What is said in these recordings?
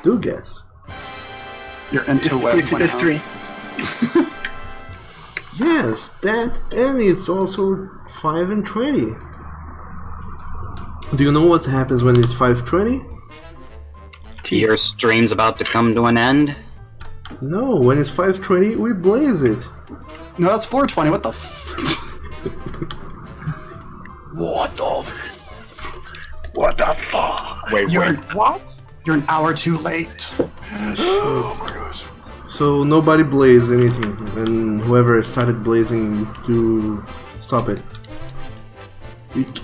Do guess. Your interwebs went There's out. 3. Yes, that, and it's also 5 and 20. Do you know what happens when it's 5:20? Your stream's about to come to an end? No, when it's 5:20, we blaze it. No, that's 420. What the What the What the fuck? Wait, what? You're an hour too late. Oh my gosh. So nobody blazed anything, and whoever started blazing to stop it.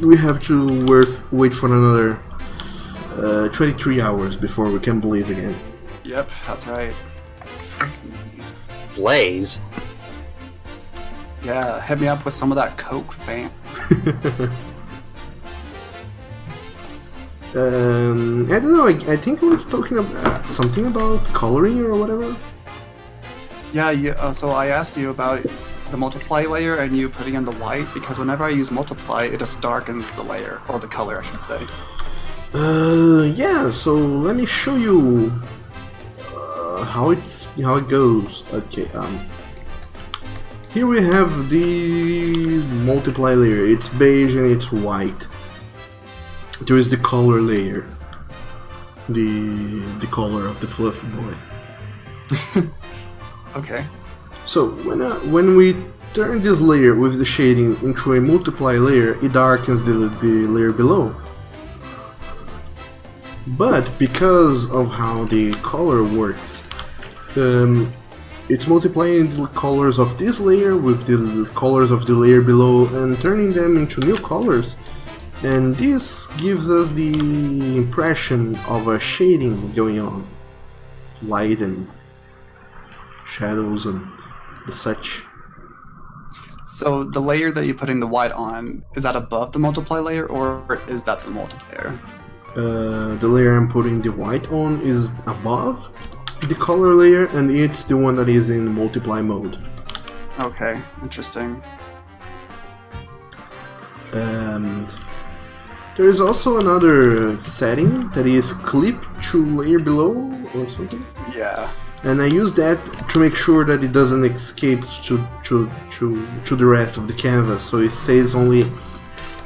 We have to wait for another 23 hours before we can blaze again. Yep, that's right. Blaze? Yeah, hit me up with some of that Coke, fam. I don't know, I think I was talking about something about coloring or whatever. Yeah, so I asked you about the multiply layer and you putting in the white, because whenever I use multiply, it just darkens the layer, or the color, I should say. Yeah, so let me show you how it goes. Okay, here we have the multiply layer. It's beige and it's white. There is the color layer, the color of the fluffy boy. Okay. So when we turn this layer with the shading into a multiply layer, it darkens the layer below. But because of how the color works, it's multiplying the colors of this layer with the colors of the layer below and turning them into new colors. And this gives us the impression of a shading going on, light and shadows and such. So the layer that you're putting the white on, is that above the multiply layer, or is that the multiplier? The layer I'm putting the white on is above the color layer, and it's the one that is in multiply mode. Okay, interesting. And there is also another setting that is clip to layer below or something. Yeah. And I use that to make sure that it doesn't escape to the rest of the canvas, so it stays only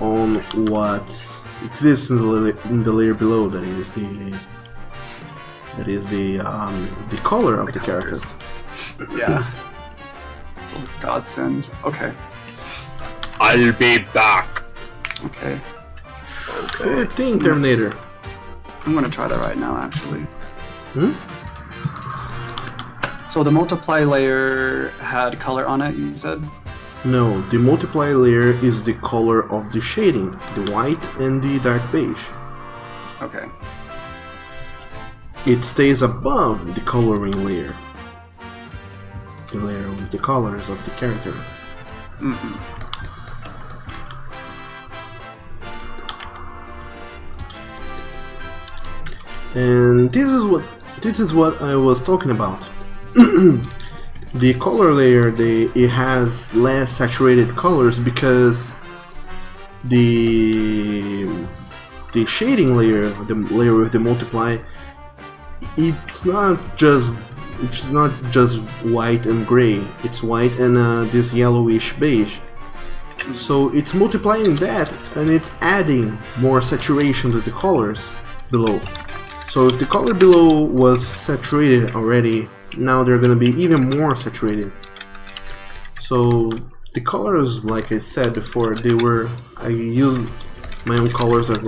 on what exists in the layer below. That is the color of the character. Yeah. It's a godsend. Okay. I'll be back. Okay. Sure thing, Terminator. I'm gonna try that right now, actually. Hmm? So the multiply layer had color on it, you said? No, the multiply layer is the color of the shading, the white and the dark beige. Okay. It stays above the coloring layer. The layer with the colors of the character. Mm-hmm. And this is what I was talking about. The color layer, it has less saturated colors because the shading layer, the layer with the multiply, it's not just white and gray. It's white and this yellowish beige. So it's multiplying that, and it's adding more saturation to the colors below. So if the color below was saturated already, now they're gonna be even more saturated. So the colors, like I said before, I used my own colors as